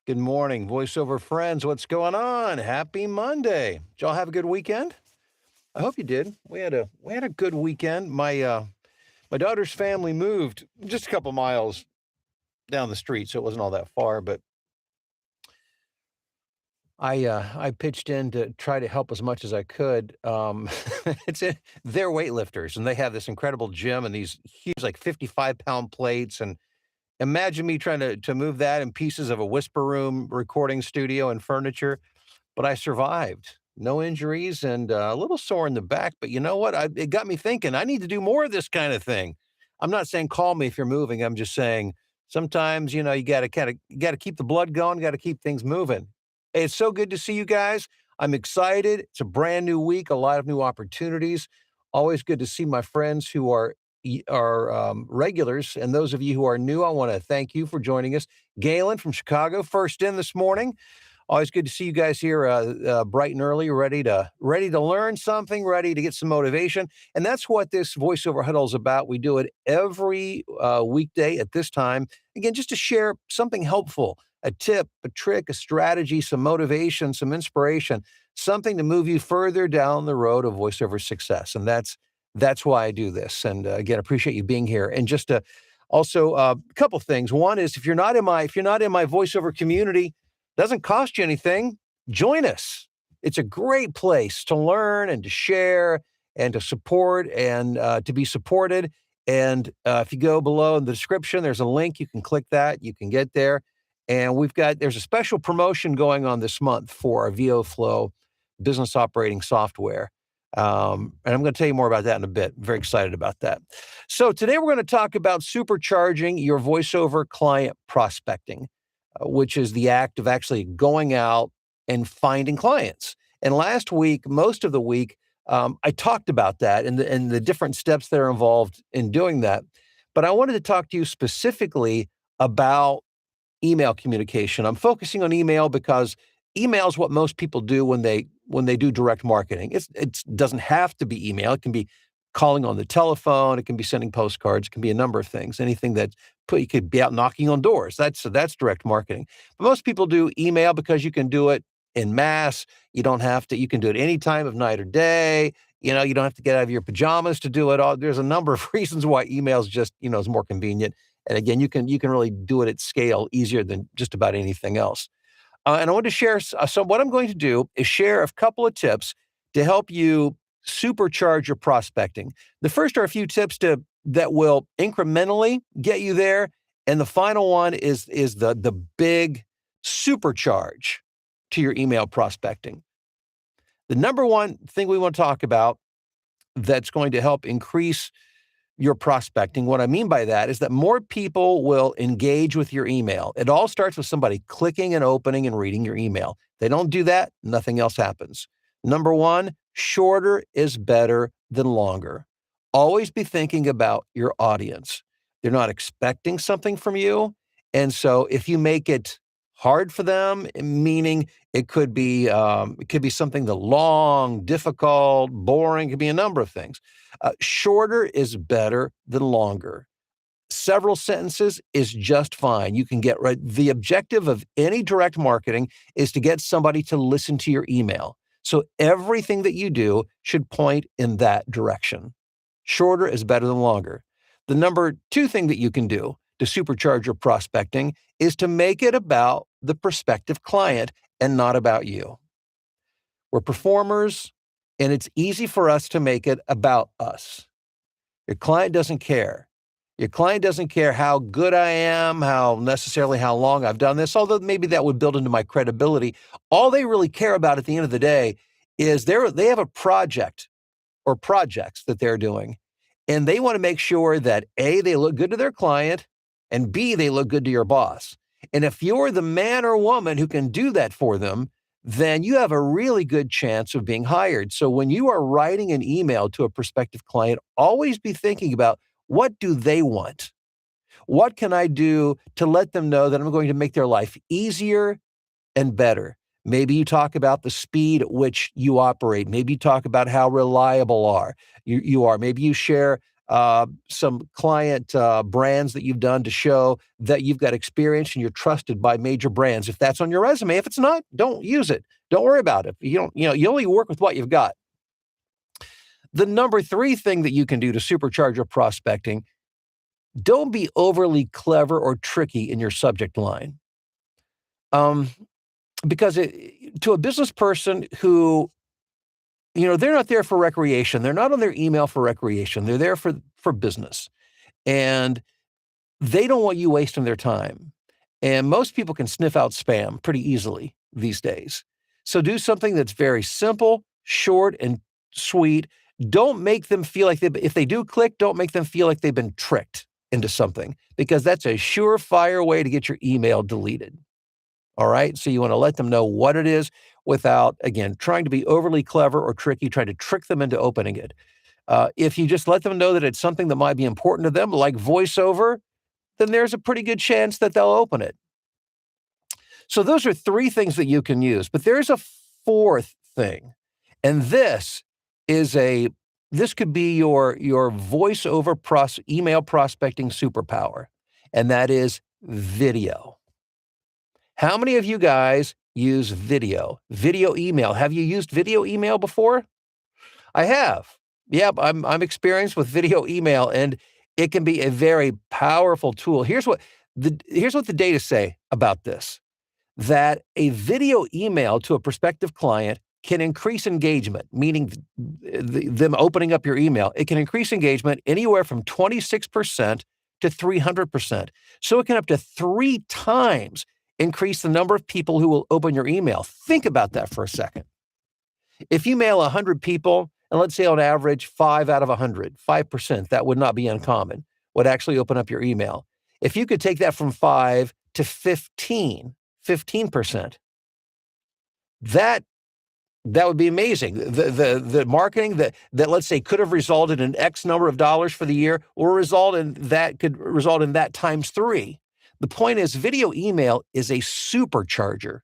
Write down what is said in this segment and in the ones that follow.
Good morning, voiceover friends. What's going on? Happy Monday. Did y'all have a good weekend? I hope you did. We had a good weekend. My daughter's family moved just a couple miles down the street, so it wasn't all that far, but I pitched in to try to help as much as I could. They're weightlifters and they have this incredible gym and these huge like 55-pound plates, and imagine me trying to move that in pieces of a whisper room recording studio and furniture. But I survived. No injuries and a little sore in the back, but you know what? It got me thinking, I need to do more of this kind of thing. I'm not saying call me if you're moving. I'm just saying sometimes, you gotta keep the blood going, gotta keep things moving. Hey, it's so good to see you guys. I'm excited. It's a brand new week, a lot of new opportunities. Always good to see my friends who are regulars, and those of you who are new, I want to thank you for joining us. Galen from Chicago, first in this morning. Always good to see you guys here, bright and early, ready to learn something, ready to get some motivation, and that's what this voiceover huddle is about. We do it every weekday at this time. Again, just to share something helpful, a tip, a trick, a strategy, some motivation, some inspiration, something to move you further down the road of voiceover success, and that's why I do this. And again, appreciate you being here. And just also a couple things. One is if you're not in my voiceover community, doesn't cost you anything. Join us. It's a great place to learn and to share and to support and to be supported. And if you go below in the description, there's a link. You can click that. You can get there. And there's a special promotion going on this month for our VoFlow business operating software. And I'm going to tell you more about that in a bit. Very excited about that. So today we're going to talk about supercharging your voiceover client prospecting, which is the act of actually going out and finding clients. And last week, most of the week, I talked about that and the different steps that are involved in doing that. But I wanted to talk to you specifically about email communication. I'm focusing on email because email is what most people do when they do direct marketing. It doesn't have to be email. It can be calling on the telephone. It can be sending postcards. It can be a number of things. Anything that you could be out knocking on doors. That's direct marketing. But most people do email because you can do it in mass. You don't have to. You can do it any time of night or day. You don't have to get out of your pajamas to do it. There's a number of reasons why email is just is more convenient. And again, you can really do it at scale easier than just about anything else. And I want to share. So what I'm going to do is share a couple of tips to help you supercharge your prospecting. The first are a few tips that will incrementally get you there, and the final one is the big supercharge to your email prospecting. The number one thing we want to talk about that's going to help increase your prospecting. What I mean by that is that more people will engage with your email. It all starts with somebody clicking and opening and reading your email. They don't do that, nothing else happens. Number one, shorter is better than longer. Always be thinking about your audience. They're not expecting something from you. And so if you make it hard for them, meaning it could be something that long, difficult, boring, it could be a number of things. Shorter is better than longer. Several sentences is just fine. You can get right. The objective of any direct marketing is to get somebody to listen to your email. So everything that you do should point in that direction. Shorter is better than longer. The number two thing that you can do to supercharge your prospecting is to make it about the prospective client and not about you. We're performers, and it's easy for us to make it about us. Your client doesn't care. Your client doesn't care how good I am, how long I've done this, although maybe that would build into my credibility. All they really care about at the end of the day is they have a project or projects that they're doing, and they want to make sure that A, they look good to their client, and B, they look good to your boss. And if you're the man or woman who can do that for them, then you have a really good chance of being hired. So when you are writing an email to a prospective client, always be thinking about, what do they want? What can I do to let them know that I'm going to make their life easier and better? Maybe you talk about the speed at which you operate. Maybe you talk about how reliable you are. Maybe you share some client brands that you've done to show that you've got experience and you're trusted by major brands. If that's on your resume, if it's not, don't use it. Don't worry about it. You don't, you only work with what you've got. The number 3 thing that you can do to supercharge your prospecting, don't be overly clever or tricky in your subject line. Because to a business person who, they're not there for recreation. They're not on their email for recreation. They're there for business. And they don't want you wasting their time. And most people can sniff out spam pretty easily these days. So do something that's very simple, short, and sweet. Don't make them feel like if they do click, don't make them feel like they've been tricked into something, because that's a surefire way to get your email deleted. All right. So you want to let them know what it is without, again, trying to be overly clever or tricky, trying to trick them into opening it. If you just let them know that it's something that might be important to them, like voiceover, then there's a pretty good chance that they'll open it. So those are 3 things that you can use, but there's a 4th thing. And this could be your voiceover email prospecting superpower. And that is video. How many of you guys use video email? Have you used video email before? I have. Yep, I'm experienced with video email, and it can be a very powerful tool. Here's what the data say about this, that a video email to a prospective client can increase engagement, meaning them opening up your email. It can increase engagement anywhere from 26% to 300%. So it can up to 3 times increase the number of people who will open your email. Think about that for a second. If you mail 100 people, and let's say on average 5 out of 100, 5%, that would not be uncommon, would actually open up your email. If you could take that from 5 to 15%, that would be amazing. The marketing that let's say could have resulted in X number of dollars for the year could result in that times 3. The point is, video email is a supercharger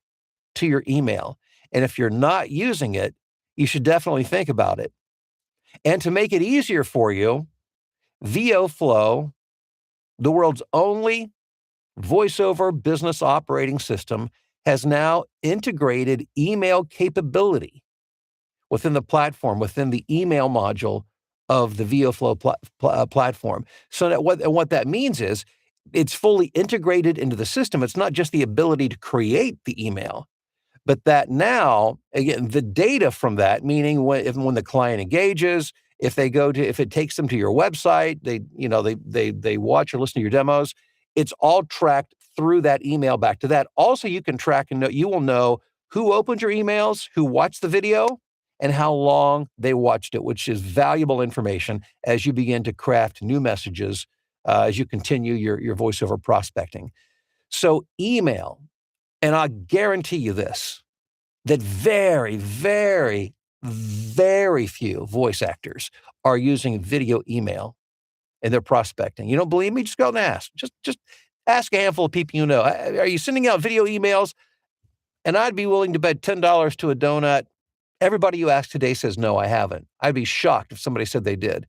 to your email. And if you're not using it, you should definitely think about it. And to make it easier for you, VoFlow, the world's only voiceover business operating system, has now integrated email capability within the platform, within the email module of the VoFlow platform. So what that means is it's fully integrated into the system. It's not just the ability to create the email, but that now, again, the data from that, meaning when the client engages, if it takes them to your website, they watch or listen to your demos, it's all tracked through that email back to that. Also, you can track and you will know who opened your emails, who watched the video, and how long they watched it, which is valuable information as you begin to craft new messages as you continue your voiceover prospecting. So email, and I guarantee you this, that very, very, very few voice actors are using video email in their prospecting. You don't believe me? Just go and ask. Just ask a handful of people you know. Are you sending out video emails? And I'd be willing to bet $10 to a donut. Everybody you ask today says, no, I haven't. I'd be shocked if somebody said they did.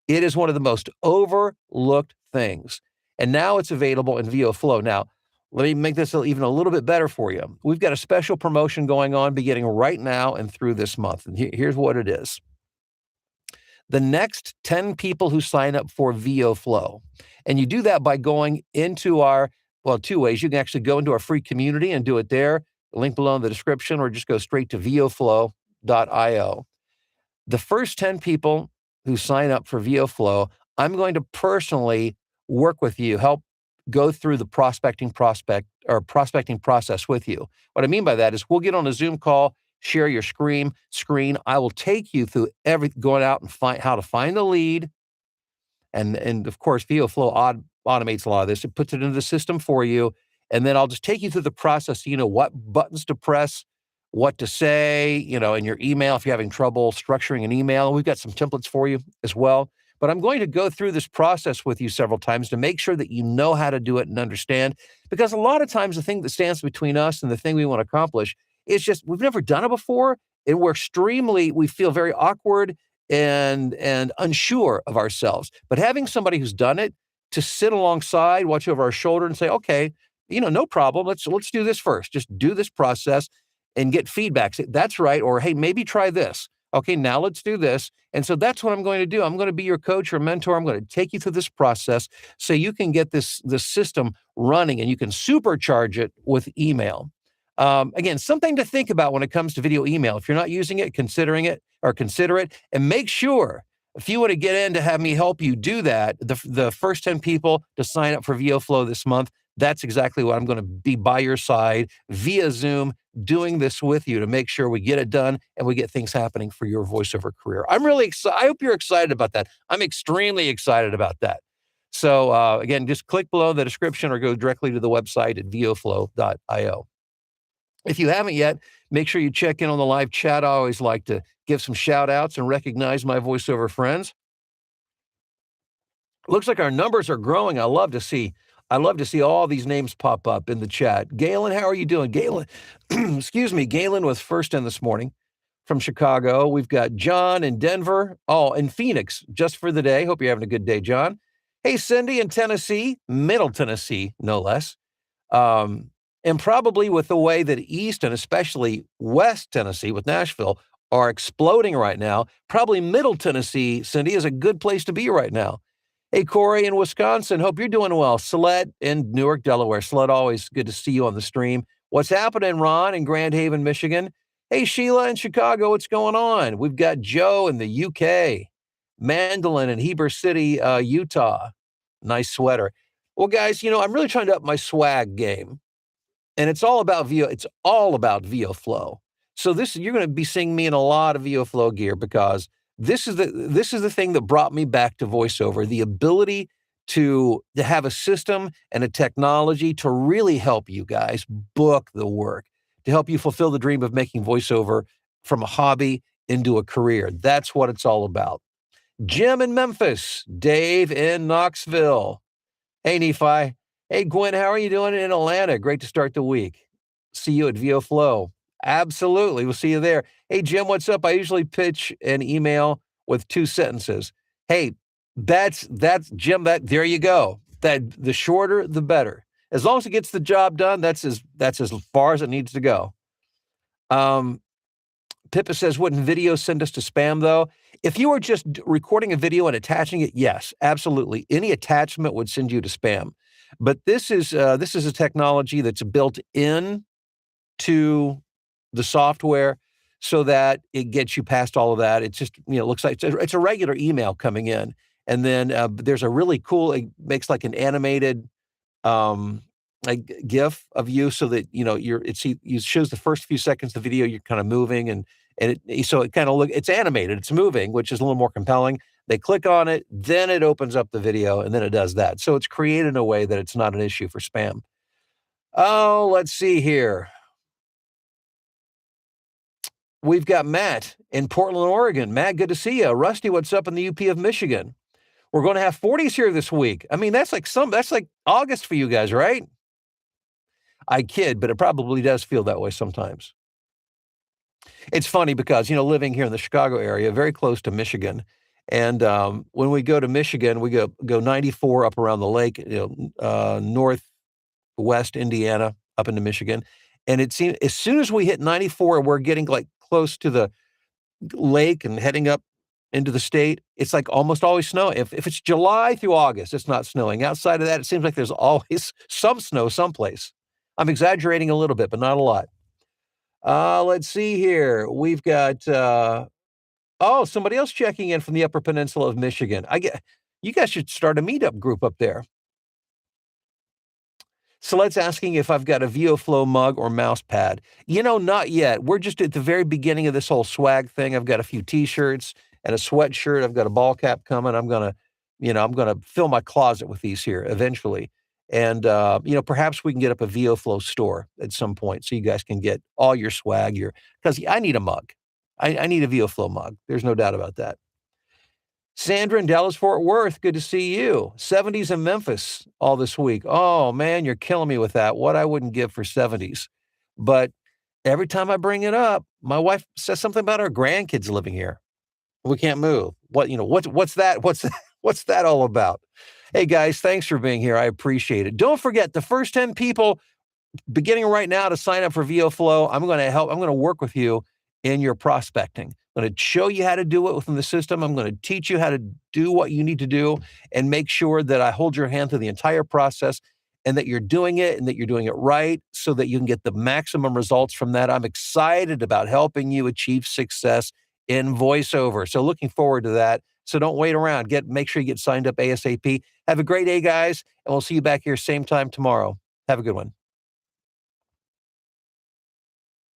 It is one of the most overlooked things. And now it's available in VoFlow. Now, let me make this even a little bit better for you. We've got a special promotion going on beginning right now and through this month. And here's what it is. The next 10 people who sign up for VoFlow, and you do that by going into two ways. You can actually go into our free community and do it there. Link below in the description, or just go straight to VoFlow.io. The first 10 people who sign up for VoFlow, I'm going to personally work with you, help go through the prospecting process with you. What I mean by that is we'll get on a Zoom call, share your screen. I will take you through going out and find how to find the lead. And of course, VoFlow automates a lot of this. It puts it into the system for you. And then I'll just take you through the process, so what buttons to press, what to say, in your email if you're having trouble structuring an email. We've got some templates for you as well. But I'm going to go through this process with you several times to make sure that you know how to do it and understand. Because a lot of times the thing that stands between us and the thing we want to accomplish is just we've never done it before, and we feel very awkward and unsure of ourselves. But having somebody who's done it to sit alongside, watch over our shoulder and say, okay, no problem. Let's do this first. Just do this process and get feedback. Say, that's right. Or hey, maybe try this. Okay, now let's do this. And so that's what I'm going to do. I'm going to be your coach or mentor. I'm going to take you through this process so you can get this system running and you can supercharge it with email. Again, something to think about when it comes to video email. If you're not using it, consider it, and make sure if you want to get in to have me help you do that, the first 10 people to sign up for VoFlow this month, that's exactly what I'm going to be by your side via Zoom, doing this with you to make sure we get it done and we get things happening for your voiceover career. I'm really excited. I hope you're excited about that. I'm extremely excited about that. So again, just click below the description or go directly to the website at voflow.io. If you haven't yet, make sure you check in on the live chat. I always like to give some shout outs and recognize my voiceover friends. Looks like our numbers are growing. I love to see all these names pop up in the chat. Galen, how are you doing? Galen, excuse me. Galen was first in this morning from Chicago. We've got John in Denver. Oh, in Phoenix, just for the day. Hope you're having a good day, John. Hey, Cindy in Tennessee, Middle Tennessee, no less. And probably with the way that East and especially West Tennessee with Nashville are exploding right now, probably Middle Tennessee, Cindy, is a good place to be right now. Hey, Corey in Wisconsin, hope you're doing well. Sled in Newark, Delaware. Sled, always good to see you on the stream. What's happening, Ron in Grand Haven, Michigan? Hey, Sheila in Chicago, what's going on? We've got Joe in the UK, Mandolin in Heber City, Utah. Nice sweater. Well, guys, I'm really trying to up my swag game. And it's all about VoFlow. So you're going to be seeing me in a lot of VoFlow gear because this is the thing that brought me back to voiceover, the ability to have a system and a technology to really help you guys book the work, to help you fulfill the dream of making voiceover from a hobby into a career. That's what it's all about. Jim in Memphis, Dave in Knoxville. Hey, Nephi. Hey, Gwen, how are you doing in Atlanta? Great to start the week. See you at VoFlow. Absolutely. We'll see you there. Hey, Jim, what's up? I usually pitch an email with 2 sentences. Hey, that's Jim, there you go. That the shorter, the better. As long as it gets the job done, that's as far as it needs to go. Pippa says, wouldn't video send us to spam, though? If you were just recording a video and attaching it, yes, absolutely. Any attachment would send you to spam. But this is a technology that's built in to the software so that it gets you past all of that. It's just, looks like it's a regular email coming in. And then there's a really cool, it makes like an animated like GIF of you so that, it shows the first few seconds of the video, you're kind of moving so it kind of it's animated, it's moving, which is a little more compelling. They click on it, then it opens up the video, and then it does that. So it's created in a way that it's not an issue for spam. Oh, let's see here. We've got Matt in Portland, Oregon. Matt, good to see you. Rusty, what's up in the UP of Michigan? We're going to have 40s here this week. I mean, that's like August for you guys, right? I kid, but it probably does feel that way sometimes. It's funny because, living here in the Chicago area, very close to Michigan, and when we go to Michigan, we go 94 up around the lake, northwest Indiana up into Michigan. And it seems as soon as we hit 94, we're getting like close to the lake and heading up into the state. It's like almost always snow. If it's July through August, it's not snowing. Outside of that, it seems like there's always some snow someplace. I'm exaggerating a little bit, but not a lot. Let's see here. We've got, somebody else checking in from the Upper Peninsula of Michigan. You guys should start a meetup group up there. So let's asking if I've got a VoFlow mug or mouse pad. Not yet. We're just at the very beginning of this whole swag thing. I've got a few t-shirts and a sweatshirt. I've got a ball cap coming. I'm going to fill my closet with these here eventually. And, perhaps we can get up a VoFlow store at some point so you guys can get all your swag, because I need a mug. I need a VoFlow mug. There's no doubt about that. Sandra in Dallas-Fort Worth, good to see you. 70s in Memphis all this week. Oh, man, you're killing me with that. What I wouldn't give for 70s. But every time I bring it up, my wife says something about our grandkids living here. We can't move. What's that? What's that all about? Hey guys, thanks for being here. I appreciate it. Don't forget the first 10 people beginning right now to sign up for VoFlow. I'm going to work with you in your prospecting. I'm going to show you how to do it within the system. I'm going to teach you how to do what you need to do and make sure that I hold your hand through the entire process and that you're doing it and that you're doing it right so that you can get the maximum results from that. I'm excited about helping you achieve success in voiceover. So looking forward to that. So don't wait around. Make sure you get signed up ASAP. Have a great day, guys, and we'll see you back here same time tomorrow. Have a good one.